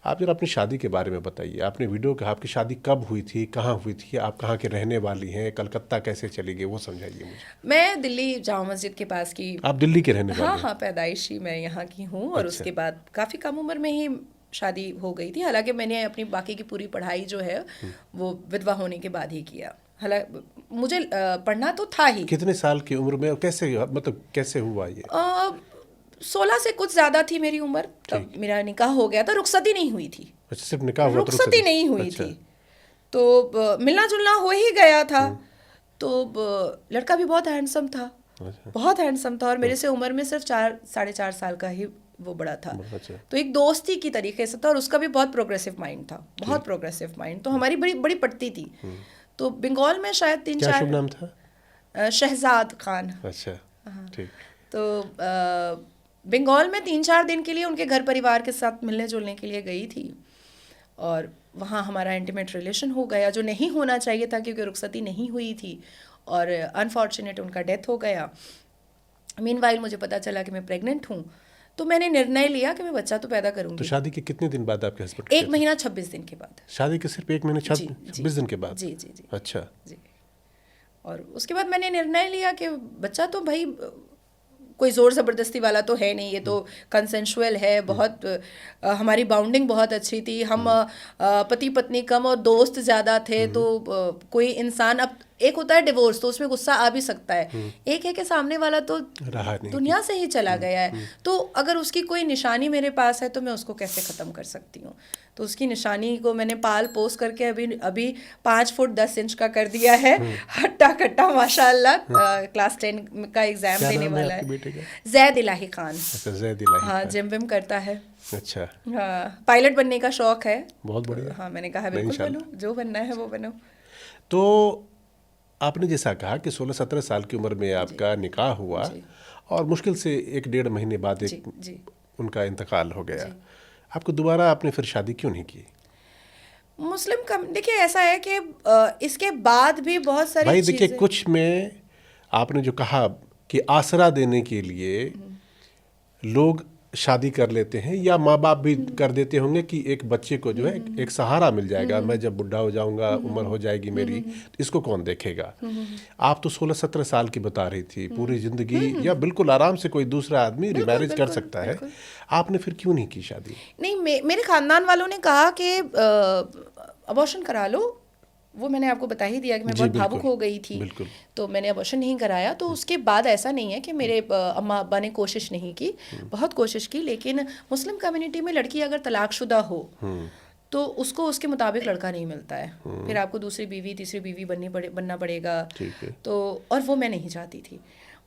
आप जरा अपनी शादी के बारे में बताइए। आपने वीडियो कहा, आपकी शादी कब हुई थी, कहाँ हुई थी, आप कहाँ के रहने वाली हैं, कलकत्ता कैसे चली गई, वो समझाइए मुझे। मैं दिल्ली जामा मस्जिद के पास की। आप दिल्ली के रहने हाँ वाले हैं? हाँ, पैदाइशी मैं यहाँ की हूँ, और अच्छा। उसके बाद काफ़ी कम उम्र में ही शादी हो गई थी। हालांकि मैंने अपनी बाकी की पूरी पढ़ाई जो है वो विधवा होने के बाद ही किया। हालांकि मुझे पढ़ना तो था ही। कितने साल की उम्र में और कैसे, मतलब कैसे हुआ ये? 16 से कुछ ज़्यादा थी मेरी उम्र, तब ठीक। मेरा निकाह हो गया था। रुखसती नहीं हुई थी। अच्छा, सिर्फ निकाह हुआ तो रुखसती नहीं हुई अच्छा। थी, तो मिलना जुलना हो ही गया था। तो लड़का भी बहुत हैंडसम था, अच्छा। बहुत हैंडसम था, और मेरे से उम्र में सिर्फ 4 साढ़े 4 साल का ही वो बड़ा था। अच्छा। तो एक दोस्ती की तरीके से था, और उसका भी बहुत प्रोग्रेसिव माइंड था, बहुत प्रोग्रेसिव माइंड। तो हमारी बड़ी बड़ी पड़ती थी। तो बंगाल में शायद तीन क्या शुभ चार नाम था? शहजाद खान। अच्छा। ठीक। तो बंगाल में 3-4 दिन के लिए उनके घर परिवार के साथ मिलने जुलने के लिए गई थी, और वहाँ हमारा इंटीमेट रिलेशन हो गया, जो नहीं होना चाहिए था क्योंकि रुखसती नहीं हुई थी, और अनफॉर्चुनेट उनका डेथ हो गया। मीनवाइल मुझे पता चला कि मैं प्रेग्नेंट हूँ, तो मैंने निर्णय लिया कि मैं बच्चा तो पैदा तो करूँगी। शादी के कितने दिन बाद आपके हस्बैंड? 1 महीना 26 दिन के बाद। शादी के सिर्फ 1 महीने जी 26 दिन के बाद? जी जी जी अच्छा। जी। और उसके बाद मैंने निर्णय लिया कि बच्चा तो भाई कोई ज़ोर ज़बरदस्ती वाला तो है नहीं, ये तो कंसेंशुअल है। बहुत हमारी बाउंडिंग बहुत अच्छी थी। हम पति पत्नी कम और दोस्त ज़्यादा थे। तो कोई इंसान, अब एक होता है डिवोर्स, तो उसमें गुस्सा आ भी सकता है। एक है कि सामने वाला तो रहा नहीं। दुनिया से ही चला गया है, तो अगर उसकी कोई निशानी मेरे पास है तो मैं उसको कैसे ख़त्म कर सकती हूँ। तो उसकी निशानी को मैंने पाल पोस करके अभी 5 फुट 10 इंच का कर दिया है। हट्टा कट्टा माशाल्लाह। क्लास 10 का एग्ज़ाम क्या देने नाम है वाला आपके है। बेटे का? जैद इलाही खान। अच्छा, जैद इलाही हाँ, खान। जिम विम करता है। अच्छा। हाँ, पायलट बनने का शौक है। बहुत बढ़िया। हाँ, मैंने कहा बिल्कुल बनो, जो बनना है वो बनो। तो आपने जैसा कहा कि 16-17 साल की उम्र में आपका निकाह हुआ, जी और मुश्किल से 1-1.5 महीने बाद जी जी उनका इंतकाल हो गया। जी। आपको दोबारा आपने फिर शादी क्यों नहीं की? मुस्लिम कम, देखिए ऐसा है कि इसके बाद भी बहुत सारी भाई देखिए, चीज़ें। कुछ में आपने जो कहा कि आसरा देने के लिए लोग शादी कर लेते हैं, या माँ बाप भी कर देते होंगे कि एक बच्चे को जो है एक सहारा मिल जाएगा, मैं जब बुढ़ा हो जाऊंगा, उम्र हो जाएगी मेरी, तो इसको कौन देखेगा। आप तो 16-17 साल की बता रही थी, पूरी जिंदगी, या बिल्कुल आराम से कोई दूसरा आदमी बिल्कुल रिमैरिज कर बिल्कुल सकता है। बिल्कुल। आपने फिर क्यों नहीं की शादी? नहीं, मेरे ख़ानदान वालों ने कहा कि अबॉर्शन करा लो। वो मैंने आपको बता ही दिया कि मैं जी बहुत बिल्कुल भावुक हो गई थी, बिल्कुल। तो मैंने अबॉर्शन नहीं कराया। तो उसके बाद ऐसा नहीं है कि मेरे अम्मा अब्बा ने कोशिश नहीं की, बहुत कोशिश की। लेकिन मुस्लिम कम्युनिटी में लड़की अगर तलाकशुदा हो तो उसको उसके मुताबिक लड़का नहीं मिलता है, फिर आपको दूसरी बीवी तीसरी बीवी बनना पड़ेगा। ठीक है। तो और वो मैं नहीं चाहती थी।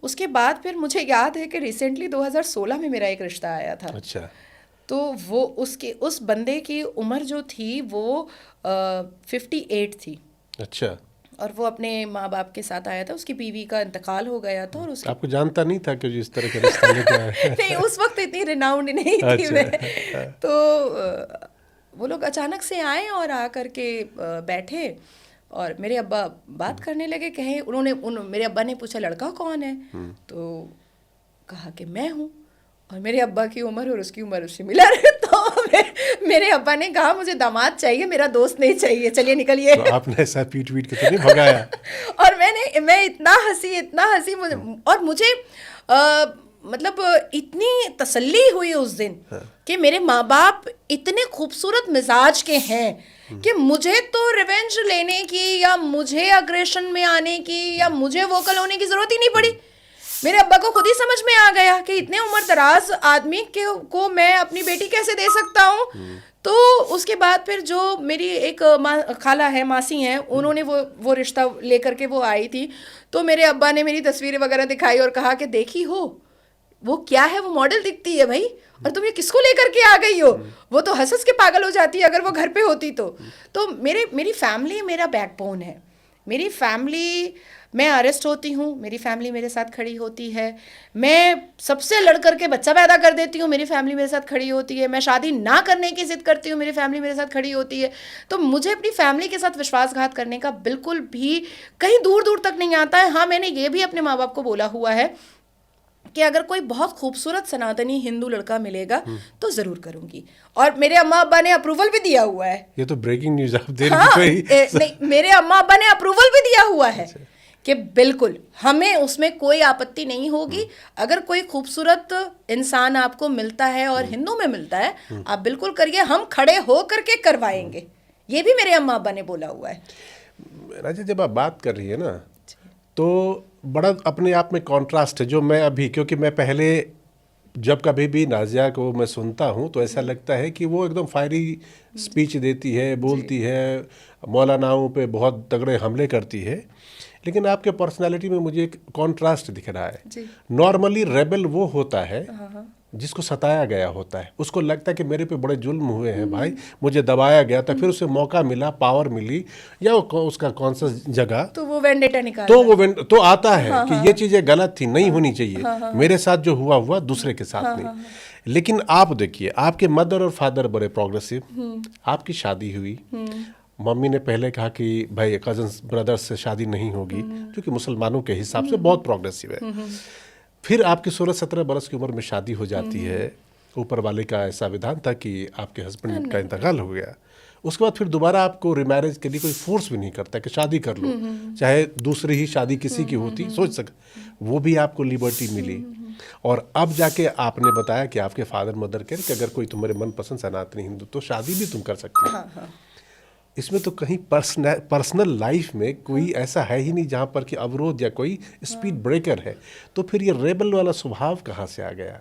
उसके बाद फिर मुझे याद है कि रिसेंटली 2016 में मेरा एक रिश्ता आया था। अच्छा। तो वो उस बंदे की उम्र जो थी वो 58 थी। अच्छा। और वो अपने माँ बाप के साथ आया था, उसकी बीवी का इंतकाल हो गया था, और उसके आपको जानता नहीं था कि जो इस तरह का रिश्ता लेके आया? नहीं, उस वक्त इतनी रिनाउंड नहीं थी अच्छा। मैं। तो वो लोग अचानक से आए और आ करके बैठे, और मेरे अब्बा बात करने लगे। कहे मेरे अब्बा ने पूछा लड़का कौन है, तो कहा कि मैं हूँ। और मेरे अब्बा की उम्र और उसकी उम्र उससे मिला रहे। तो मेरे अब्बा ने कहा मुझे दामाद चाहिए, मेरा दोस्त नहीं चाहिए, चलिए निकलिए। तो आपने ऐसा पीट के तो नहीं भगाया? और मैं इतना हंसी मुझे, और मुझे मतलब इतनी तसल्ली हुई उस दिन कि मेरे माँ बाप इतने खूबसूरत मिजाज के हैं कि मुझे तो रिवेंज लेने की या मुझे अग्रेशन में आने की या मुझे वोकल होने की जरूरत ही नहीं पड़ी। मेरे अब्बा को खुद ही समझ में आ गया कि इतने उम्र दराज आदमी को मैं अपनी बेटी कैसे दे सकता हूँ। तो उसके बाद फिर जो मेरी एक खाला है, मासी हैं, उन्होंने वो रिश्ता लेकर के वो आई थी। तो मेरे अब्बा ने मेरी तस्वीरें वगैरह दिखाई और कहा कि देखी हो वो क्या है, वो मॉडल दिखती है भाई, और तुम ये किसको लेकर के आ गई हो। वो तो हंस हंस के पागल हो जाती है अगर वो घर पे होती तो मेरी फैमिली मेरा बैकबोन है। मेरी फैमिली, मैं अरेस्ट होती हूँ, मेरी फैमिली मेरे साथ खड़ी होती है। मैं सबसे लड़ करके बच्चा पैदा कर देती हूँ, मेरी फैमिली मेरे साथ खड़ी होती है। मैं शादी ना करने की जिद करती हूँ, मेरी फैमिली मेरे साथ खड़ी होती है। तो मुझे अपनी फैमिली के साथ विश्वासघात करने का बिल्कुल भी कहीं दूर दूर तक नहीं आता है। हाँ, मैंने ये भी अपने माँ बाप को बोला हुआ है कि अगर कोई बहुत खूबसूरत सनातनी हिंदू लड़का मिलेगा तो जरूर करूंगी। और मेरे अम्मा अब्बा ने अप्रूवल भी दिया हुआ है। ये तो ब्रेकिंग न्यूज आप दे रही हाँ, कोई नहीं, मेरे अम्मा अब्बा ने अप्रूवल भी दिया हुआ है कि बिल्कुल हमें उसमें कोई आपत्ति नहीं होगी। अगर कोई खूबसूरत इंसान आपको मिलता है और हिंदू में मिलता है, आप बिल्कुल करिए, हम खड़े हो करके करवाएंगे। ये भी मेरे अम्मा अब्बा ने बोला हुआ है। राजा, जब आप बात कर रही है ना, तो बड़ा अपने आप में कॉन्ट्रास्ट है। जो मैं अभी, क्योंकि मैं पहले जब कभी भी नाजिया को मैं सुनता हूँ तो ऐसा लगता है कि वो एकदम फायरी स्पीच देती है, बोलती है, मौलानाओं पे बहुत तगड़े हमले करती है। लेकिन आपके पर्सनालिटी में मुझे एक कॉन्ट्रास्ट दिख रहा है। नॉर्मली रेबल वो होता है जिसको सताया गया होता है, उसको लगता है कि मेरे पे बड़े जुल्म हुए हैं भाई, मुझे दबाया गया था, फिर उसे मौका मिला, पावर मिली, या उसका कौन सा जगह, तो वो वेंडेटा निकाल, तो वो तो आता है कि ये चीजें गलत थी, नहीं होनी चाहिए, मेरे साथ जो हुआ हुआ दूसरे के साथ नहीं। लेकिन आप देखिए, आपके मदर और फादर बड़े प्रोग्रेसिव, आपकी शादी हुई, मम्मी ने पहले कहा कि भाई कजन्स ब्रदर्स से शादी नहीं होगी, क्योंकि मुसलमानों के हिसाब से बहुत प्रोग्रेसिव है। फिर आपकी 16-17 बरस की उम्र में शादी हो जाती है। ऊपर वाले का ऐसा विधान था कि आपके हस्बैंड का इंतकाल हो गया। उसके बाद फिर दोबारा आपको रिमैरिज के लिए कोई फोर्स भी नहीं करता कि शादी कर लो, चाहे दूसरी ही शादी किसी की होती, सोच सक, वो भी आपको लिबर्टी मिली। और अब जाके आपने बताया कि आपके फादर मदर कह रहे कि अगर कोई तुम्हारे मनपसंद सनातनी हिंदू तो शादी भी तुम कर सकते हो। इसमें तो कहीं पर्सनल लाइफ में कोई ऐसा है ही नहीं जहाँ पर कि अवरोध या कोई स्पीड ब्रेकर है। तो फिर ये रेबल वाला स्वभाव कहाँ से आ गया?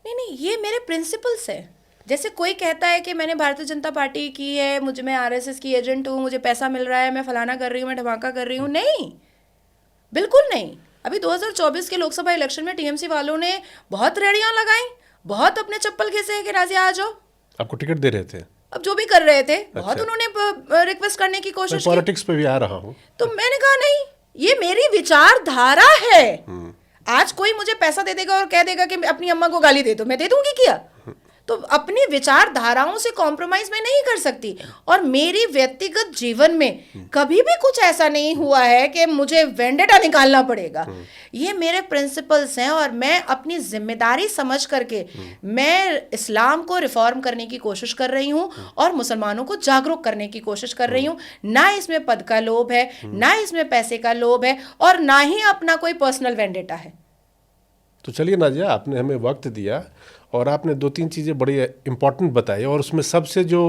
नहीं, ये मेरे प्रिंसिपल्स है। जैसे कोई कहता है कि मैंने भारतीय जनता पार्टी की है, मैं आरएसएस की एजेंट हूँ, मुझे पैसा मिल रहा है, मैं फलाना कर रही हूँ, मैं धमाका कर रही हूँ, नहीं, बिल्कुल नहीं। अभी 2024 के लोकसभा इलेक्शन में टीएमसी वालों ने बहुत रेड़ियां लगाई, बहुत अपने चप्पल घिसे कि नाजिया आ जाओ। आपको टिकट दे रहे थे? अब जो भी कर रहे थे, बहुत उन्होंने रिक्वेस्ट करने की कोशिश की। पॉलिटिक्स पे भी आ रहा हूँ तो मैंने कहा नहीं, ये मेरी विचारधारा है। आज कोई मुझे पैसा दे देगा और कह देगा कि अपनी अम्मा को गाली दे दो, मैं दे दूंगी क्या? तो अपनी विचारधाराओं से कॉम्प्रोमाइज मैं नहीं कर सकती। और मेरी व्यक्तिगत जीवन में कभी भी कुछ ऐसा नहीं हुआ है कि मुझे वेंडेटा निकालना पड़ेगा। ये मेरे प्रिंसिपल्स हैं और मैं अपनी जिम्मेदारी समझ करके मैं इस्लाम को रिफॉर्म करने की कोशिश कर रही हूँ और मुसलमानों को जागरूक करने की कोशिश कर रही हूँ। ना इसमें पद का लोभ है, ना इसमें पैसे का लोभ है, और ना ही अपना कोई पर्सनल वेंडेटा है। तो चलिए नाजिया, आपने हमें वक्त दिया और आपने 2-3 चीज़ें बड़ी इम्पोर्टेंट बताई, और उसमें सबसे जो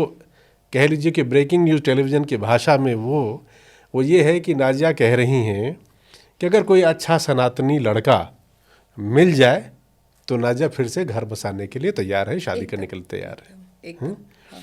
कह लीजिए कि ब्रेकिंग न्यूज़ टेलीविज़न की भाषा में वो ये है कि नाजिया कह रही हैं कि अगर कोई अच्छा सनातनी लड़का मिल जाए तो नाजिया फिर से घर बसाने के लिए तैयार है, शादी करने के लिए तैयार है। एकदम, हाँ।